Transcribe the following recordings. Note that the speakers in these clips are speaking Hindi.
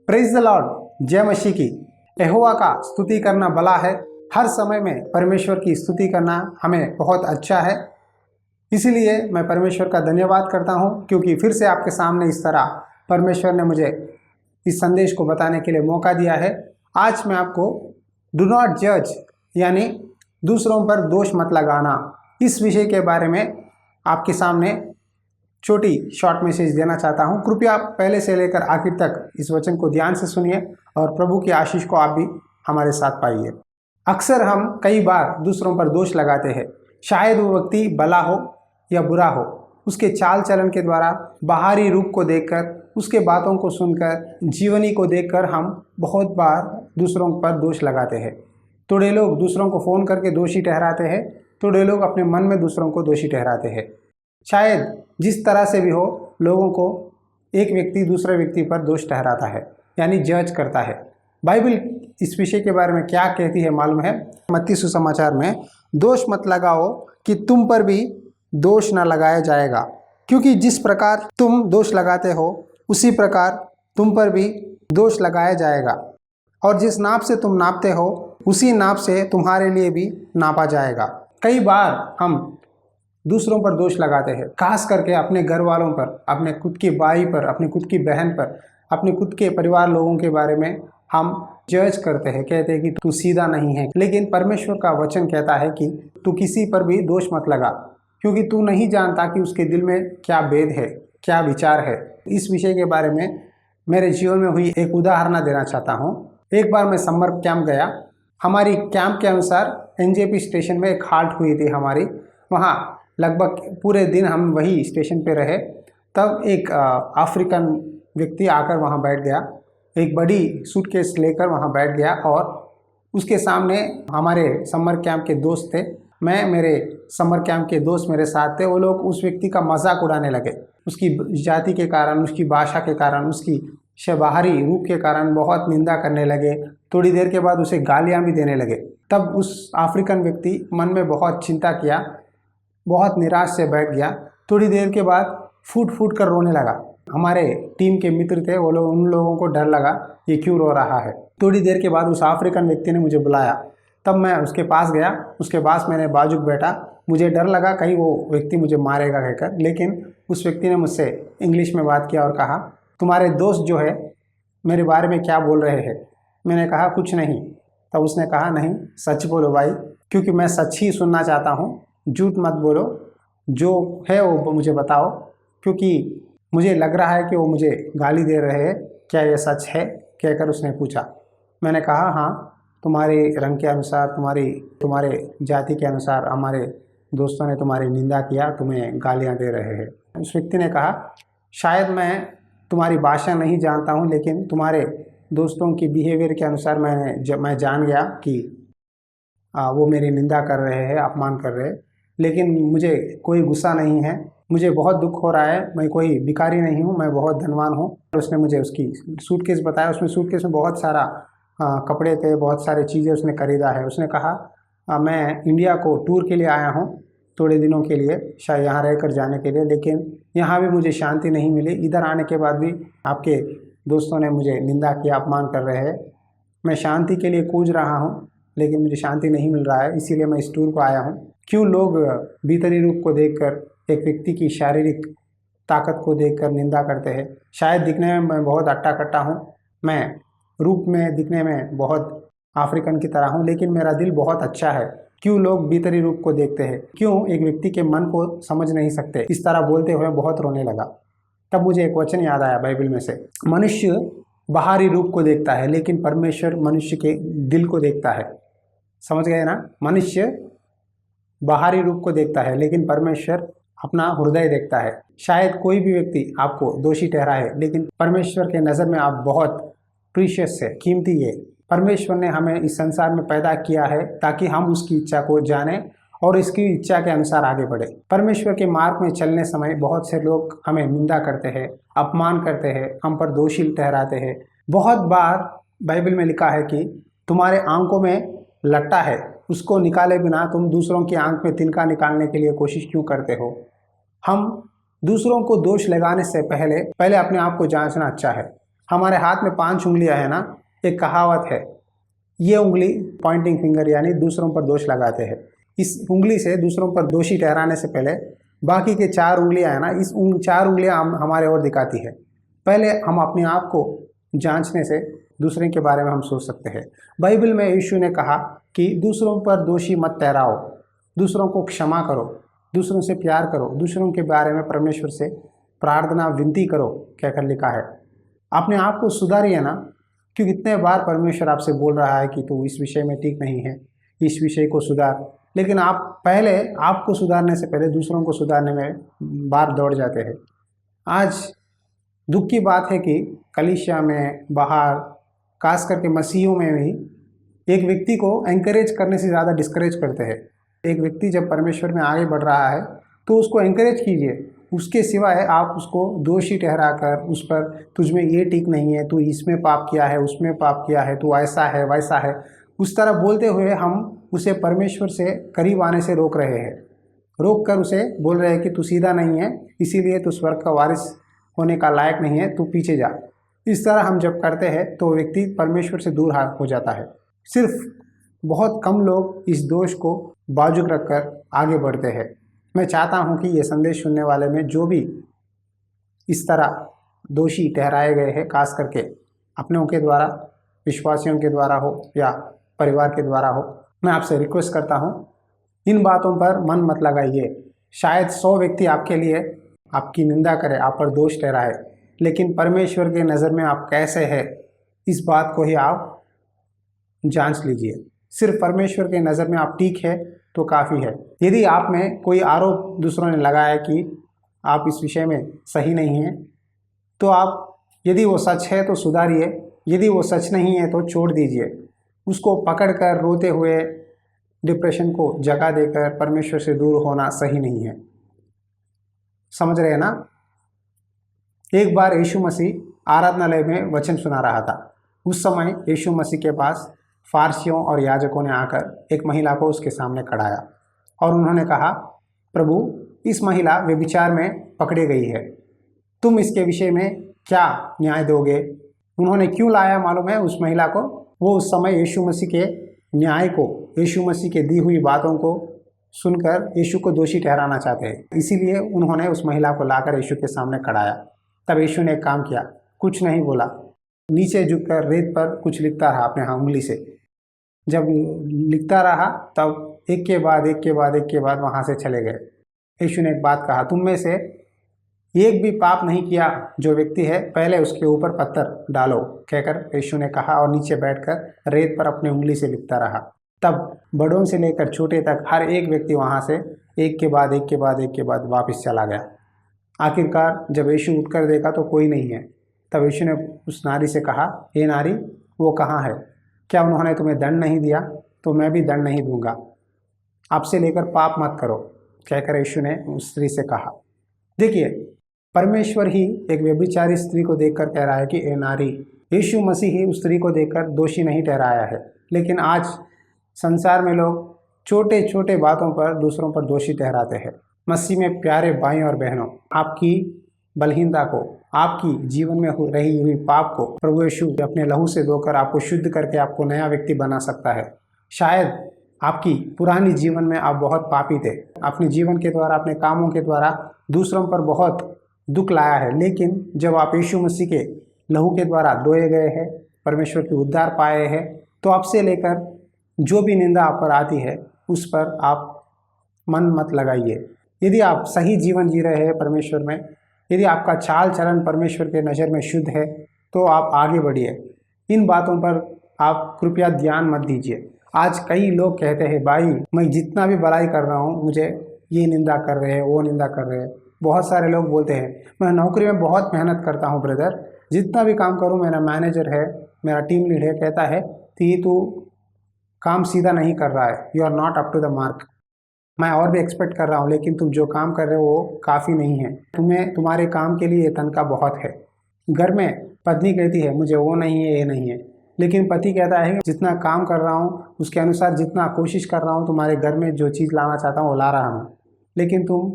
प्रेज द लॉर्ड, जय मसीह की। यहोवा का स्तुति करना भला है। हर समय में परमेश्वर की स्तुति करना हमें बहुत अच्छा है। इसीलिए मैं परमेश्वर का धन्यवाद करता हूं, क्योंकि फिर से आपके सामने इस तरह परमेश्वर ने मुझे इस संदेश को बताने के लिए मौका दिया है। आज मैं आपको डू नॉट जज, यानी दूसरों पर दोष मत लगाना, इस विषय के बारे में आपके सामने छोटी शॉर्ट मैसेज देना चाहता हूं। कृपया पहले से लेकर आखिर तक इस वचन को ध्यान से सुनिए और प्रभु की आशीष को आप भी हमारे साथ पाइए। अक्सर हम कई बार दूसरों पर दोष लगाते हैं। शायद वो व्यक्ति भला हो या बुरा हो, उसके चाल चलन के द्वारा, बाहरी रूप को देखकर, उसके बातों को सुनकर, जीवनी को देखकर हम बहुत बार दूसरों पर दोष लगाते हैं। थोड़े लोग दूसरों को फ़ोन करके दोषी ठहराते हैं, थोड़े लोग अपने मन में दूसरों को दोषी ठहराते हैं। शायद जिस तरह से भी हो, लोगों को एक व्यक्ति दूसरे व्यक्ति पर दोष ठहराता है, यानी जज करता है। बाइबल इस विषय के बारे में क्या कहती है मालूम है? मत्ती सुसमाचार में, दोष मत लगाओ कि तुम पर भी दोष न लगाया जाएगा, क्योंकि जिस प्रकार तुम दोष लगाते हो उसी प्रकार तुम पर भी दोष लगाया जाएगा, और जिस नाप से तुम नापते हो उसी नाप से तुम्हारे लिए भी नापा जाएगा। कई बार हम दूसरों पर दोष लगाते हैं, खास करके अपने घर वालों पर, अपने खुद की भाई पर, अपनी खुद की बहन पर, अपने खुद के परिवार लोगों के बारे में हम जज करते हैं, कहते हैं कि तू सीधा नहीं है। लेकिन परमेश्वर का वचन कहता है कि तू किसी पर भी दोष मत लगा, क्योंकि तू नहीं जानता कि उसके दिल में क्या भेद है, क्या विचार है। इस विषय के बारे में मेरे जीवन में हुई एक उदाहरण देना चाहता हूँ। एक बार मैं समर कैंप गया। हमारी कैंप के अनुसार एनजेपी स्टेशन में एक हाल्ट हुई थी हमारी। वहाँ लगभग पूरे दिन हम वही स्टेशन पे रहे। तब एक अफ्रीकन व्यक्ति आकर वहाँ बैठ गया, एक बड़ी सूटकेस लेकर वहाँ बैठ गया, और उसके सामने हमारे समर कैंप के दोस्त थे। मैं, मेरे समर कैंप के दोस्त मेरे साथ थे। वो लोग उस व्यक्ति का मजाक उड़ाने लगे, उसकी जाति के कारण, उसकी भाषा के कारण, उसकी बाहरी रूप के कारण बहुत निंदा करने लगे। थोड़ी देर के बाद उसे गालियाँ भी देने लगे। तब उस अफ्रीकन व्यक्ति मन में बहुत चिंता किया, बहुत निराश से बैठ गया। थोड़ी देर के बाद फूट फूट कर रोने लगा। हमारे टीम के मित्र थे, वो लोग, उन लोगों को डर लगा ये क्यों रो रहा है। थोड़ी देर के बाद उस अफ्रीकन व्यक्ति ने मुझे बुलाया। तब मैं उसके पास गया, उसके पास मैंने बाजू बैठा। मुझे डर लगा कहीं वो व्यक्ति मुझे मारेगा कहकर, लेकिन उस व्यक्ति ने मुझसे इंग्लिश में बात किया और कहा, तुम्हारे दोस्त जो है मेरे बारे में क्या बोल रहे हैं? मैंने कहा कुछ नहीं। तब उसने कहा, नहीं सच बोलो भाई, क्योंकि मैं सच ही सुनना चाहता हूँ, झूठ मत बोलो, जो है वो मुझे बताओ, क्योंकि मुझे लग रहा है कि वो मुझे गाली दे रहे हैं। क्या ये सच है? कहकर उसने पूछा। मैंने कहा, हाँ, तुम्हारे रंग के अनुसार, तुम्हारे जाति के अनुसार हमारे दोस्तों ने तुम्हारी निंदा किया, तुम्हें गालियाँ दे रहे हैं। उस व्यक्ति ने कहा, शायद मैं तुम्हारी भाषा नहीं जानता हूँ, लेकिन तुम्हारे दोस्तों की बिहेवियर के अनुसार मैं जान गया कि वो मेरी निंदा कर रहे हैं, अपमान कर रहे हैं, लेकिन मुझे कोई गुस्सा नहीं है। मुझे बहुत दुख हो रहा है, मैं कोई भिखारी नहीं हूँ, मैं बहुत धनवान हूँ। उसने मुझे उसकी सूटकेस बताया। उसमें सूटकेस में बहुत सारा कपड़े थे, बहुत सारी चीज़ें उसने खरीदा है। उसने कहा, मैं इंडिया को टूर के लिए आया हूँ, थोड़े दिनों के लिए, शायद यहाँ रहकर जाने के लिए, लेकिन यहाँ भी मुझे शांति नहीं मिली। इधर आने के बाद भी आपके दोस्तों ने मुझे निंदा किया, अपमान कर रहे हैं। मैं शांति के लिए कूद रहा हूँ, लेकिन मुझे शांति नहीं मिल रहा है, इसीलिए मैं इस टूर को आया हूँ। क्यों लोग भीतरी रूप को देखकर, एक व्यक्ति की शारीरिक ताकत को देखकर निंदा करते हैं? शायद दिखने में मैं बहुत अट्टा कट्टा हूँ, मैं रूप में दिखने में बहुत अफ्रीकन की तरह हूँ, लेकिन मेरा दिल बहुत अच्छा है। क्यों लोग भीतरी रूप को देखते हैं? क्यों एक व्यक्ति के मन को समझ नहीं सकते? इस तरह बोलते हुए बहुत रोने लगा। तब मुझे एक वचन याद आया बाइबल में से, मनुष्य बाहरी रूप को देखता है, लेकिन परमेश्वर मनुष्य के दिल को देखता है। समझ गए ना? मनुष्य बाहरी रूप को देखता है, लेकिन परमेश्वर अपना हृदय देखता है। शायद कोई भी व्यक्ति आपको दोषी ठहराए, लेकिन परमेश्वर के नज़र में आप बहुत प्रीशियस है, कीमती है। परमेश्वर ने हमें इस संसार में पैदा किया है ताकि हम उसकी इच्छा को जानें और इसकी इच्छा के अनुसार आगे बढ़े। परमेश्वर के मार्ग में चलने समय बहुत से लोग हमें निंदा करते हैं, अपमान करते हैं, हम पर दोषी ठहराते हैं। बहुत बार बाइबल में लिखा है कि तुम्हारे आंखों में लट्टा है, उसको निकाले बिना तुम दूसरों की आंख में तिनका निकालने के लिए कोशिश क्यों करते हो? हम दूसरों को दोष लगाने से पहले अपने आप को जांचना अच्छा है। हमारे हाथ में 5 उंगलियां है ना, एक कहावत है, ये उंगली पॉइंटिंग फिंगर यानी दूसरों पर दोष लगाते हैं। इस उंगली से दूसरों पर दोषी ठहराने से पहले बाकी के 4 उंगलियां है ना, इस 4 उंगलियां हमारे ओर दिखाती है। पहले हम अपने आप को जांचने से दूसरे के बारे में हम सोच सकते हैं। बाइबल में यीशु ने कहा कि दूसरों पर दोषी मत ठहराओ, दूसरों को क्षमा करो, दूसरों से प्यार करो, दूसरों के बारे में परमेश्वर से प्रार्थना विनती करो, कहकर लिखा है। अपने आप को सुधारिए ना, क्योंकि कितने बार परमेश्वर आपसे बोल रहा है कि तू इस विषय में ठीक नहीं है, इस विषय को सुधार, लेकिन आप पहले आपको सुधारने से पहले दूसरों को सुधारने में बार दौड़ जाते हैं। आज दुख की बात है कि कलीसिया में, बाहर, खास करके मसीहों में भी एक व्यक्ति को एंकरेज करने से ज़्यादा डिस्करेज करते हैं। एक व्यक्ति जब परमेश्वर में आगे बढ़ रहा है तो उसको एंकरेज कीजिए, उसके सिवाय आप उसको दोषी ठहराकर उस पर तुझ में ये ठीक नहीं है, तू इसमें पाप किया है, उसमें पाप किया है, तू ऐसा है वैसा है, उस तरह बोलते हुए हम उसे परमेश्वर से करीब आने से रोक रहे हैं। रोक कर उसे बोल रहे हैं कि तू सीधा नहीं है, इसीलिए तू स्वर्ग का वारिस होने का लायक नहीं है, तू पीछे जा। इस तरह हम जब करते हैं तो व्यक्ति परमेश्वर से दूर हो जाता है। सिर्फ बहुत कम लोग इस दोष को बाजुक रखकर आगे बढ़ते हैं। मैं चाहता हूं कि ये संदेश सुनने वाले में जो भी इस तरह दोषी ठहराए गए हैं, खास करके अपनों के द्वारा, विश्वासियों के द्वारा हो या परिवार के द्वारा हो, मैं आपसे रिक्वेस्ट करता हूं, इन बातों पर मन मत लगाइए। शायद 100 व्यक्ति आपके लिए आपकी निंदा करे, आप पर दोष ठहराए, लेकिन परमेश्वर के नज़र में आप कैसे हैं, इस बात को ही आप जांच लीजिए। सिर्फ परमेश्वर के नज़र में आप ठीक है तो काफ़ी है। यदि आप में कोई आरोप दूसरों ने लगाया कि आप इस विषय में सही नहीं हैं, तो आप, यदि वो सच है तो सुधारिए, यदि वो सच नहीं है तो छोड़ दीजिए। उसको पकड़कर रोते हुए डिप्रेशन को जगह देकर परमेश्वर से दूर होना सही नहीं है। समझ रहे हैं ना? एक बार यीशु मसीह आराधनालय में वचन सुना रहा था। उस समय यीशु मसीह के पास फारसियों और याजकों ने आकर एक महिला को उसके सामने खड़ाया और उन्होंने कहा, प्रभु, इस महिला व्यभिचार में पकड़ी गई है, तुम इसके विषय में क्या न्याय दोगे? उन्होंने क्यों लाया मालूम है उस महिला को? वो उस समय यीशु मसीह के न्याय को, यीशु मसीह के दी हुई बातों को सुनकर यीशु को दोषी ठहराना चाहते हैं। इसीलिए उन्होंने उस महिला को लाकर यीशु के सामने खड़ाया। तब यीशु ने एक काम किया, कुछ नहीं बोला, नीचे झुककर रेत पर कुछ लिखता रहा अपने उंगली से। जब लिखता रहा तब एक के बाद वहाँ से चले गए। यीशु ने एक बात कहा, तुम में से एक भी पाप नहीं किया जो व्यक्ति है, पहले उसके ऊपर पत्थर डालो, कहकर यीशु ने कहा और नीचे बैठकर रेत पर अपनी उंगली से लिखता रहा। तब बड़ों से लेकर छोटे तक हर एक व्यक्ति वहाँ से एक के बाद वापस चला गया। आखिरकार जब यीशु उठकर देखा तो कोई नहीं है। तब यीशु ने उस नारी से कहा, हे नारी, वो कहाँ है? क्या उन्होंने तुम्हें दंड नहीं दिया? तो मैं भी दंड नहीं दूंगा। आपसे लेकर पाप मत करो, कहकर यीशु ने उस स्त्री से कहा। देखिए, परमेश्वर ही एक व्यभिचारी स्त्री को देखकर कह रहा है कि ए नारी। यीशु मसीह ही उस स्त्री को देखकर दोषी नहीं ठहराया है। लेकिन आज संसार में लोग छोटे छोटे बातों पर दूसरों पर दोषी ठहराते हैं। मसीह में प्यारे भाई और बहनों, आपकी बलहीनता को, आपकी जीवन में रही हुई पाप को प्रभु यीशु अपने लहू से धोकर आपको शुद्ध करके आपको नया व्यक्ति बना सकता है। शायद आपकी पुरानी जीवन में आप बहुत पापी थे, अपने जीवन के द्वारा, अपने कामों के द्वारा दूसरों पर बहुत दुख लाया है, लेकिन जब आप यीशु मसीह के लहू के द्वारा धोए गए हैं, परमेश्वर के उद्धार पाए हैं, तो आपसे लेकर जो भी निंदा आप पर आती है उस पर आप मन मत लगाइए। यदि आप सही जीवन जी रहे हैं परमेश्वर में, यदि आपका चाल चलन परमेश्वर के नज़र में शुद्ध है, तो आप आगे बढ़िए। इन बातों पर आप कृपया ध्यान मत दीजिए। आज कई लोग कहते हैं, भाई मैं जितना भी भलाई कर रहा हूँ, मुझे ये निंदा कर रहे हैं, वो निंदा कर रहे हैं। बहुत सारे लोग बोलते हैं, मैं नौकरी में बहुत मेहनत करता हूँ ब्रदर, जितना भी काम करूँ, मेरा मैनेजर है, मेरा टीम लीड है, कहता है कि तू काम सीधा नहीं कर रहा है, you are not up to the mark. मैं और भी एक्सपेक्ट कर रहा हूँ, लेकिन तुम जो काम कर रहे हो वो काफ़ी नहीं है, तुम्हारे काम के लिए तनख्वाह बहुत है। घर में पत्नी कहती है मुझे वो नहीं है, ये नहीं है, लेकिन पति कहता है जितना काम कर रहा हूँ उसके अनुसार जितना कोशिश कर रहा हूँ, तुम्हारे घर में जो चीज़ लाना चाहता हूँ वो ला रहा हूँ, लेकिन तुम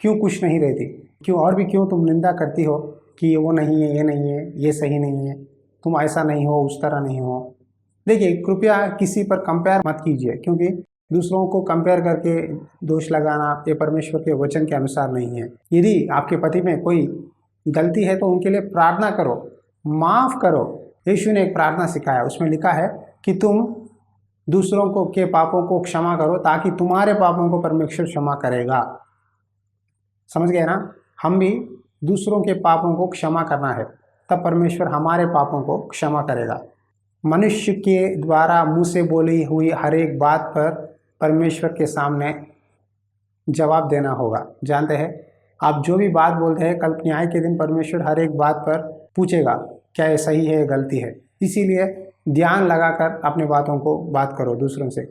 क्यों खुश नहीं रहती? क्यों और भी क्यों तुम निंदा करती हो कि वो नहीं है, ये नहीं है, ये सही नहीं है, तुम ऐसा नहीं हो, उस तरह नहीं हो। देखिए, कृपया किसी पर कंपेयर मत कीजिए, क्योंकि दूसरों को कंपेयर करके दोष लगाना ये परमेश्वर के वचन के अनुसार नहीं है। यदि आपके पति में कोई गलती है तो उनके लिए प्रार्थना करो, माफ़ करो। यीशु ने एक प्रार्थना सिखाया, उसमें लिखा है कि तुम दूसरों को के पापों को क्षमा करो ताकि तुम्हारे पापों को परमेश्वर क्षमा करेगा। समझ गए ना? हम भी दूसरों के पापों को क्षमा करना है, तब परमेश्वर हमारे पापों को क्षमा करेगा। मनुष्य के द्वारा मुंह से बोली हुई हर एक बात पर परमेश्वर के सामने जवाब देना होगा। जानते हैं, आप जो भी बात बोलते हैं, कल न्याय के दिन परमेश्वर हर एक बात पर पूछेगा क्या ये सही है, गलती है। इसीलिए ध्यान लगाकर अपनी बातों को बात करो दूसरों से।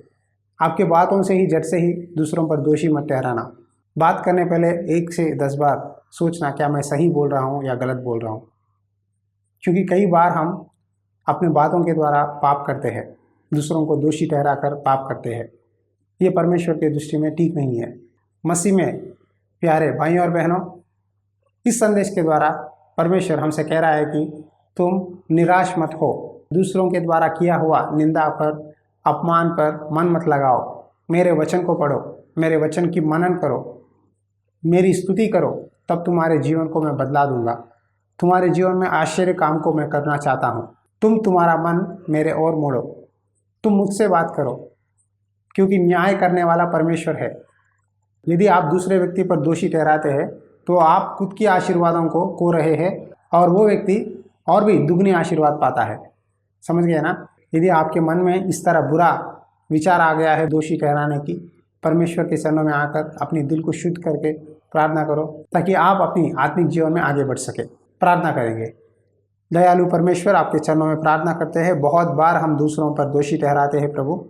आपके बातों से ही, झट से ही दूसरों पर दोषी मत ठहराना। बात करने पहले 1 से 10 बार सोचना, क्या मैं सही बोल रहा हूँ या गलत बोल रहा हूँ। क्योंकि कई बार हम अपने बातों के द्वारा पाप करते हैं, दूसरों को दोषी ठहराकर पाप करते हैं। ये परमेश्वर की दृष्टि में ठीक नहीं है। मसीह में प्यारे भाई और बहनों, इस संदेश के द्वारा परमेश्वर हमसे कह रहा है कि तुम निराश मत हो। दूसरों के द्वारा किया हुआ निंदा पर, अपमान पर मन मत लगाओ। मेरे वचन को पढ़ो, मेरे वचन की मनन करो, मेरी स्तुति करो, तब तुम्हारे जीवन को मैं बदला दूंगा। तुम्हारे जीवन में आश्चर्य काम को मैं करना चाहता हूँ। तुम तुम्हारा मन मेरे ओर मोड़ो, तुम मुझसे बात करो, क्योंकि न्याय करने वाला परमेश्वर है। यदि आप दूसरे व्यक्ति पर दोषी ठहराते हैं तो आप खुद की आशीर्वादों को खो रहे हैं और वो व्यक्ति और भी दुगनी आशीर्वाद पाता है। समझ गए ना? यदि आपके मन में इस तरह बुरा विचार आ गया है दोषी ठहराने की, परमेश्वर के चरणों में आकर अपने दिल को शुद्ध करके प्रार्थना करो, ताकि आप अपनी आत्मिक जीवन में आगे बढ़ सके। प्रार्थना करेंगे। दयालु परमेश्वर, आपके चरणों में प्रार्थना करते हैं। बहुत बार हम दूसरों पर दोषी ठहराते हैं प्रभु,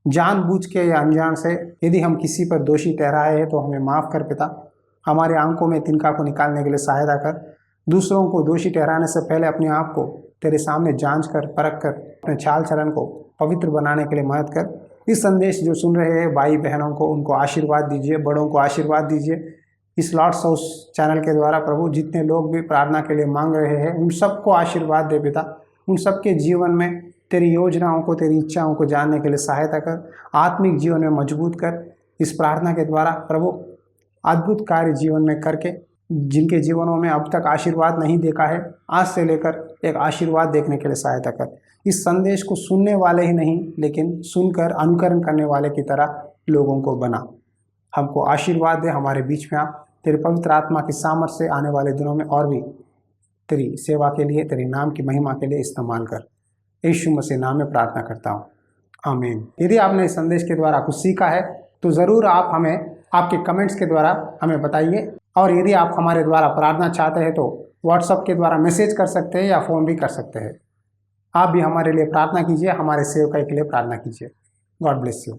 जानबूझ के या अनजान से। यदि हम किसी पर दोषी ठहराए हैं तो हमें माफ़ कर पिता। हमारे आंखों में तिनका को निकालने के लिए सहायता कर। दूसरों को दोषी ठहराने से पहले अपने आप को तेरे सामने जांच कर, परख कर, अपने चाल चलन को पवित्र बनाने के लिए मदद कर। इस संदेश जो सुन रहे हैं भाई बहनों को, उनको आशीर्वाद दीजिए, बड़ों को आशीर्वाद दीजिए। इस लॉर्ड्स हाउस चैनल के द्वारा प्रभु जितने लोग भी प्रार्थना के लिए मांग रहे हैं, उन सबको आशीर्वाद दे पिता। उन सबके जीवन में तेरी योजनाओं को, तेरी इच्छाओं को जानने के लिए सहायता कर। आत्मिक जीवन में मजबूत कर। इस प्रार्थना के द्वारा प्रभु अद्भुत कार्य जीवन में करके, जिनके जीवनों में अब तक आशीर्वाद नहीं देखा है, आज से लेकर एक आशीर्वाद देखने के लिए सहायता कर। इस संदेश को सुनने वाले ही नहीं, लेकिन सुनकर अनुकरण करने वाले की तरह लोगों को बना। हमको आशीर्वाद दे। हमारे बीच में आप तेरे पवित्र आत्मा की सामर्थ्य से आने वाले दिनों में और भी तेरी सेवा के लिए, तेरे नाम की महिमा के लिए इस्तेमाल कर। यीशु मसीह नाम में प्रार्थना करता हूँ, आमीन। यदि आपने इस संदेश के द्वारा कुछ सीखा है तो ज़रूर आप हमें आपके कमेंट्स के द्वारा हमें बताइए। और यदि आप हमारे द्वारा प्रार्थना चाहते हैं तो व्हाट्सएप के द्वारा मैसेज कर सकते हैं या फ़ोन भी कर सकते हैं। आप भी हमारे लिए प्रार्थना कीजिए, हमारे सेवकाई के लिए प्रार्थना कीजिए। God bless you.